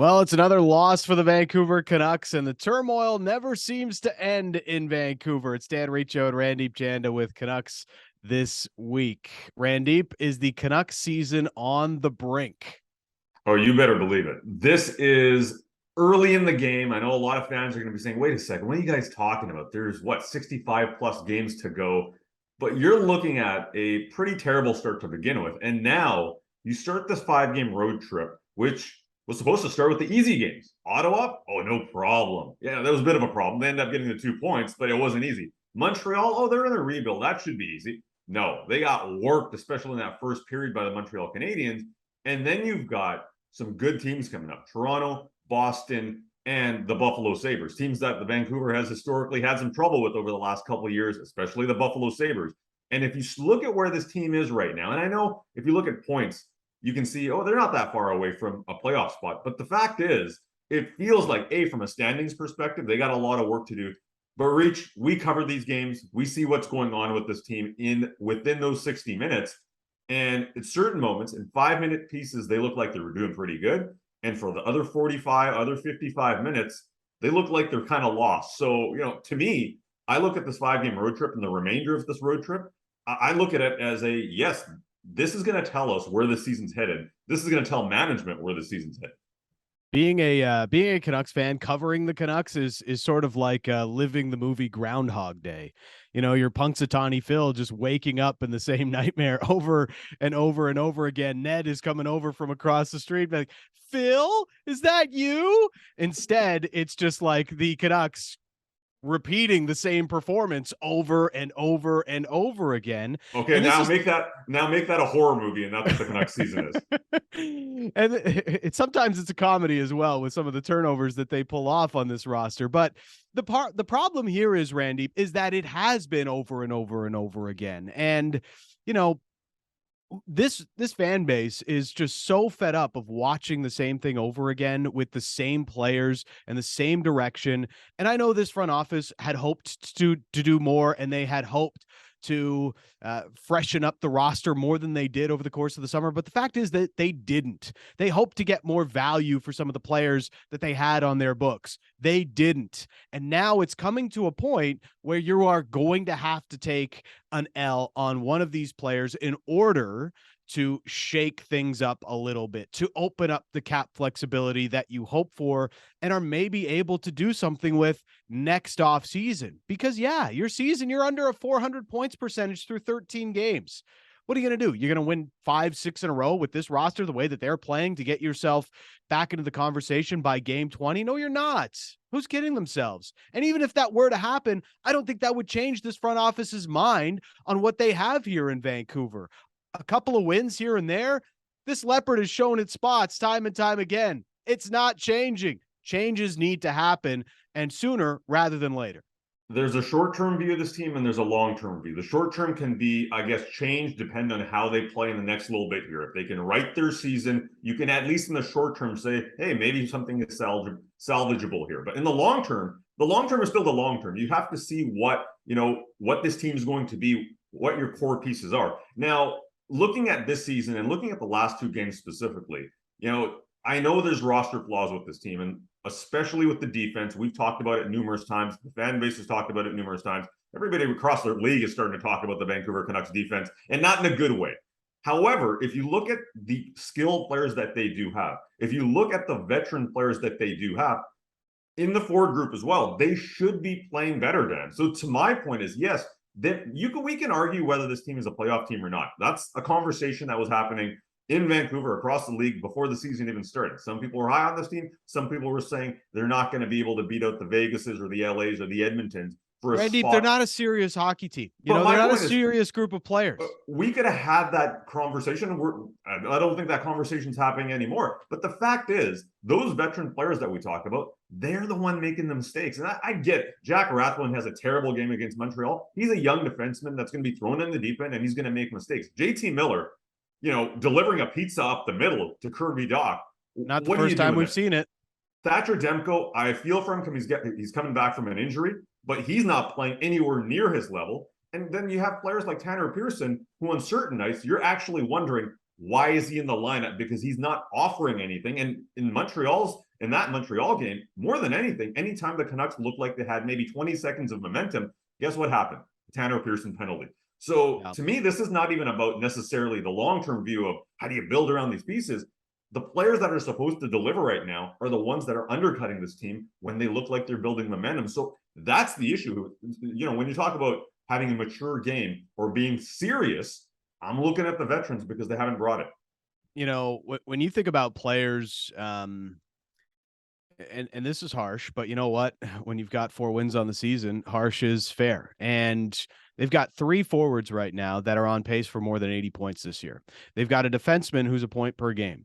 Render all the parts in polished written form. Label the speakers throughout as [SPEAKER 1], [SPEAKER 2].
[SPEAKER 1] Well, it's another loss for the Vancouver Canucks, and the turmoil never seems to end in Vancouver. It's Dan Riccio and Randip Janda with Canucks this week. Randip, is the Canucks season on the brink?
[SPEAKER 2] Oh, you better believe it. This is early in the game. I know a lot of fans are going to be saying, wait a second, what are you guys talking about? There's 65 plus games to go. But you're looking at a pretty terrible start to begin with. And now you start this 5 game road trip, which was supposed to start with the easy games. Ottawa, oh, no problem. Yeah, that was a bit of a problem. They ended up getting the 2 points, but it wasn't easy. Montreal, oh, they're in a rebuild. That should be easy. No, they got worked, especially in that first period by the Montreal Canadiens. And then you've got some good teams coming up. Toronto, Boston, and the Buffalo Sabres. Teams that the Vancouver has historically had some trouble with over the last couple of years, especially the Buffalo Sabres. And if you look at where this team is right now, and I know if you look at points, you can see, oh, they're not that far away from a playoff spot. But the fact is, it feels like, from a standings perspective, they got a lot of work to do. But Reach, we cover these games. We see what's going on with this team within those 60 minutes. And at certain moments, in 5 minute pieces, they look like they were doing pretty good. And for the other 55 minutes, they look like they're kind of lost. So, to me, I look at this 5 game road trip and the remainder of this road trip, I look at it as yes, this is going to tell us where the season's headed. This is going to tell management where the season's headed.
[SPEAKER 1] Being a Canucks fan, covering the Canucks is sort of like living the movie Groundhog Day. You're Punxsutawney Phil just waking up in the same nightmare over and over and over again. Ned is coming over from across the street, like, Phil, is that you? Instead, it's just like the Canucks repeating the same performance over and over and over again.
[SPEAKER 2] Okay,
[SPEAKER 1] And
[SPEAKER 2] make that a horror movie, and that's what the Canucks season is.
[SPEAKER 1] And sometimes it's a comedy as well with some of the turnovers that they pull off on this roster. But the problem here is, Randy, is that it has been over and over and over again. And this fan base is just so fed up of watching the same thing over again with the same players and the same direction. And I know this front office had hoped to do more, and they had hoped to freshen up the roster more than they did over the course of the summer. But the fact is that they didn't. They hoped to get more value for some of the players that they had on their books. They didn't. And now it's coming to a point where you are going to have to take an L on one of these players in order to shake things up a little bit, to open up the cap flexibility that you hope for and are maybe able to do something with next off season. Because your season, you're under a 400 points percentage through 13 games. What are you going to do? You're going to win 5-6 in a row with this roster the way that they're playing to get yourself back into the conversation by game 20? No, you're not. Who's kidding themselves? And even if that were to happen, I don't think that would change this front office's mind on what they have here in Vancouver. A couple of wins here and there. This leopard has shown its spots time and time again. It's not changing. Changes need to happen, and sooner rather than later.
[SPEAKER 2] There's a short-term view of this team and there's a long-term view. The short-term can be, I guess, changed depending on how they play in the next little bit here. If they can right their season, you can at least in the short-term say, hey, maybe something is salvageable here. But in the long-term is still the long-term. You have to see what this team is going to be, what your core pieces are. Now, looking at this season and looking at the last 2 games specifically, I know there's roster flaws with this team, and especially with the defense. We've talked about it numerous times. The fan base has talked about it numerous times. Everybody across the league is starting to talk about the Vancouver Canucks defense, and not in a good way. However, if you look at the skilled players that they do have, if you look at the veteran players that they do have in the forward group as well, they should be playing better, Dan. So to my point is, yes, we can argue whether this team is a playoff team or not. That's a conversation that was happening in Vancouver across the league before the season even started. Some people were high on this team. Some people were saying they're not going to be able to beat out the Vegases or the LAs or the Edmontons for a spot.
[SPEAKER 1] They're not a serious hockey team. They're not a serious group of players.
[SPEAKER 2] We could have had that conversation. I don't think that conversation's happening anymore. But the fact is, those veteran players that we talk about, they're the one making the mistakes. And I get it. Jack Rathbone has a terrible game against Montreal. He's a young defenseman that's going to be thrown in the deep end, and he's going to make mistakes. JT Miller, delivering a pizza up the middle to Kirby Dach.
[SPEAKER 1] Not the first time we've seen it.
[SPEAKER 2] Thatcher Demko, I feel for him because he's coming back from an injury, but he's not playing anywhere near his level. And then you have players like Tanner Pearson, who on certain nights, you're actually wondering, why is he in the lineup? Because he's not offering anything. And in Montreal's in that Montreal game, more than anything, anytime the Canucks looked like they had maybe 20 seconds of momentum, guess what happened? Tanner Pearson penalty. So
[SPEAKER 1] Yeah.
[SPEAKER 2] to me, this is not even about necessarily the long-term view of how do you build around these pieces. The players that are supposed to deliver right now are the ones that are undercutting this team when they look like they're building momentum. So that's the issue. When you talk about having a mature game or being serious, I'm looking at the veterans because they haven't brought it.
[SPEAKER 1] When you think about players, and this is harsh, but you know what? When you've got 4 wins on the season, harsh is fair. And they've got 3 forwards right now that are on pace for more than 80 points this year. They've got a defenseman who's a point per game.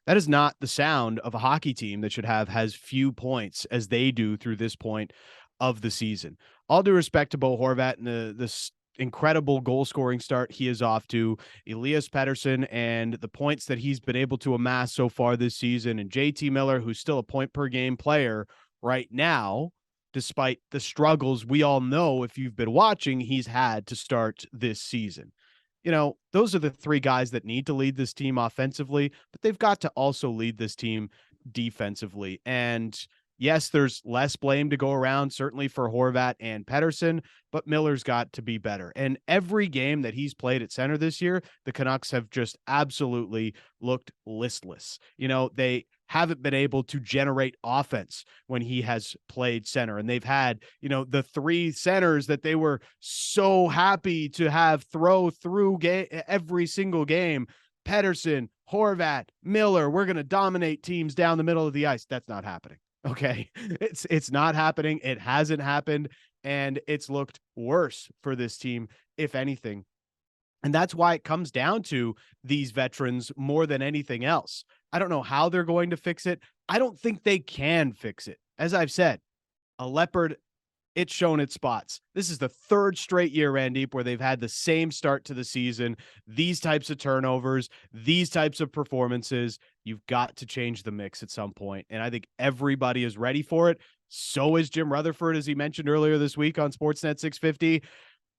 [SPEAKER 1] That is not the sound of a hockey team that should have as few points as they do through this point of the season. All due respect to Bo Horvat and the incredible goal scoring start he is off to, Elias Pettersson and the points that he's been able to amass so far this season, and JT Miller, who's still a point per game player right now, despite the struggles we all know if you've been watching he's had to start this season. Those are the 3 guys that need to lead this team offensively, but they've got to also lead this team defensively. And yes, there's less blame to go around, certainly for Horvat and Pettersson, but Miller's got to be better. And every game that he's played at center this year, the Canucks have just absolutely looked listless. They haven't been able to generate offense when he has played center. And they've had, the 3 centers that they were so happy to have throw through every single game. Pettersson, Horvat, Miller, we're going to dominate teams down the middle of the ice. That's not happening. Okay. It's not happening. It hasn't happened. And it's looked worse for this team, if anything. And that's why it comes down to these veterans more than anything else. I don't know how they're going to fix it. I don't think they can fix it. As I've said, a leopard, it's shown its spots. This is the 3rd straight year, Randip, where they've had the same start to the season, these types of turnovers, these types of performances. You've got to change the mix at some point, and I think everybody is ready for it. So is Jim Rutherford, as he mentioned earlier this week on Sportsnet 650,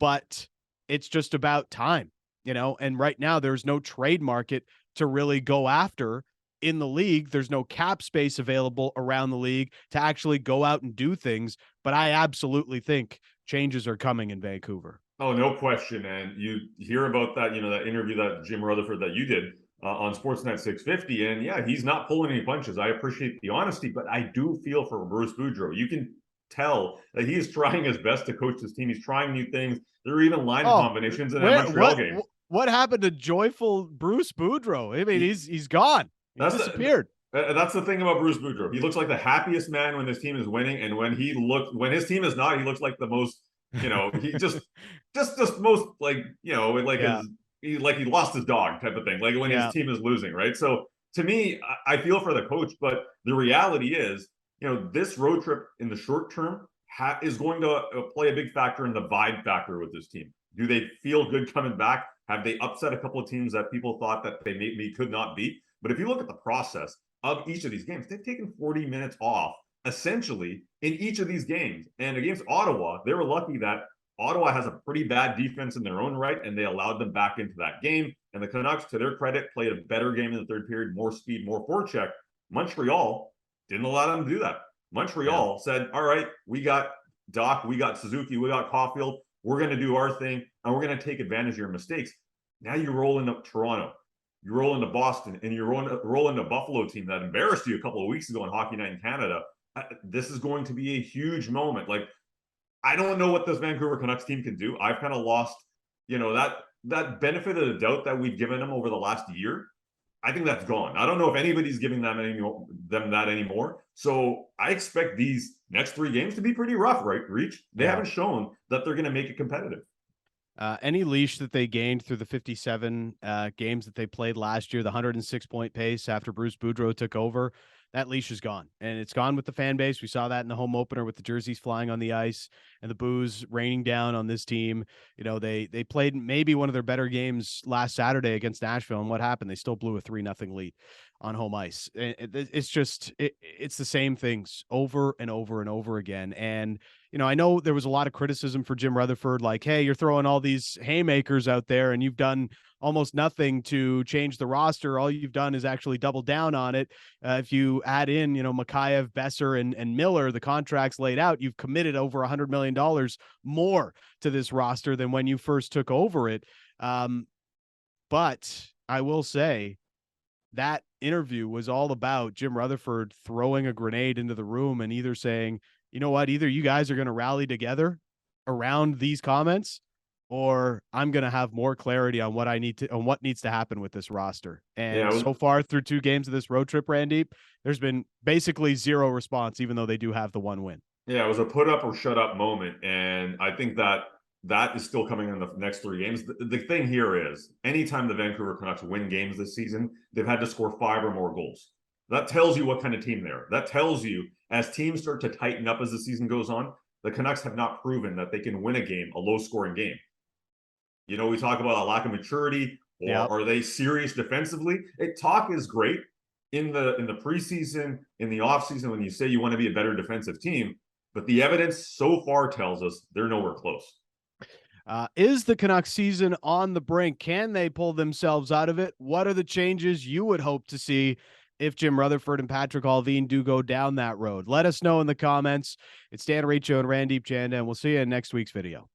[SPEAKER 1] but it's just about time, and right now there's no trade market to really go after in the league. There's no cap space available around the league to actually go out and do things. But I absolutely think changes are coming in Vancouver.
[SPEAKER 2] Oh, no question. And you hear about that, that interview that Jim Rutherford that you did on Sportsnet 650. And yeah, he's not pulling any punches. I appreciate the honesty, but I do feel for Bruce Boudreau. You can tell that he is trying his best to coach this team. He's trying new things. There are even line combinations in that Montreal game.
[SPEAKER 1] What happened to joyful Bruce Boudreau? I mean, he's gone. He disappeared.
[SPEAKER 2] That's the thing about Bruce Boudreau. He looks like the happiest man when his team is winning, and when his team is not, he looks like the most, he just most like,
[SPEAKER 1] Yeah.
[SPEAKER 2] he lost his dog type of thing, like when his team is losing, right? So to me, I feel for the coach, but the reality is, this road trip in the short term is going to play a big factor in the vibe factor with this team. Do they feel good coming back? Have they upset a couple of teams that people thought that they maybe could not beat? But if you look at the process of each of these games, they've taken 40 minutes off essentially in each of these games. And against Ottawa, they were lucky that Ottawa has a pretty bad defense in their own right, and they allowed them back into that game. And the Canucks, to their credit, played a better game in the 3rd period, more speed, more forecheck. Montreal didn't allow them to do that. Montreal said, all right, we got Doc, we got Suzuki, we got Caulfield. We're going to do our thing, and we're going to take advantage of your mistakes. Now you roll into Toronto. You roll into Boston, and you roll into a Buffalo team that embarrassed you a couple of weeks ago on Hockey Night in Canada. This is going to be a huge moment. Like, I don't know what this Vancouver Canucks team can do. I've kind of lost, that benefit of the doubt that we've given them over the last year. I think that's gone. I don't know if anybody's giving them that anymore. So I expect these next 3 games to be pretty rough, right, Reach? They haven't shown that they're going to make it competitive.
[SPEAKER 1] Any leash that they gained through the 57 games that they played last year, the 106-point pace after Bruce Boudreau took over, that leash is gone. And it's gone with the fan base. We saw that in the home opener with the jerseys flying on the ice and the boos raining down on this team. They played maybe one of their better games last Saturday against Nashville. And what happened? They still blew a 3-0 lead on home ice. It's just, it's the same things over and over and over again. And I know there was a lot of criticism for Jim Rutherford, like, hey, you're throwing all these haymakers out there and you've done almost nothing to change the roster. All you've done is actually double down on it. If you add in, Mikheyev, Besser, and Miller, the contracts laid out, you've committed over $100 million more to this roster than when you first took over it. But I will say that interview was all about Jim Rutherford throwing a grenade into the room and either saying, you know what, either you guys are going to rally together around these comments, or I'm going to have more clarity on what needs to happen with this roster. And
[SPEAKER 2] Yeah,
[SPEAKER 1] so far through 2 games of this road trip, Randeep, there's been basically zero response, even though they do have the 1 win.
[SPEAKER 2] Yeah, it was a put up or shut up moment. And I think that is still coming in the next 3 games. The thing here is anytime the Vancouver Canucks win games this season, they've had to score 5 or more goals. That tells you what kind of team they are. That tells you as teams start to tighten up as the season goes on, the Canucks have not proven that they can win a game, a low scoring game. We talk about a lack of maturity, or
[SPEAKER 1] Yep.
[SPEAKER 2] are they serious defensively? Talk is great in the preseason, in the offseason, when you say you want to be a better defensive team, but the evidence so far tells us they're nowhere close.
[SPEAKER 1] Is the Canucks season on the brink? Can they pull themselves out of it? What are the changes you would hope to see if Jim Rutherford and Patrick Allvin do go down that road? Let us know in the comments. It's Dan Riccio and Randip Janda, and we'll see you in next week's video.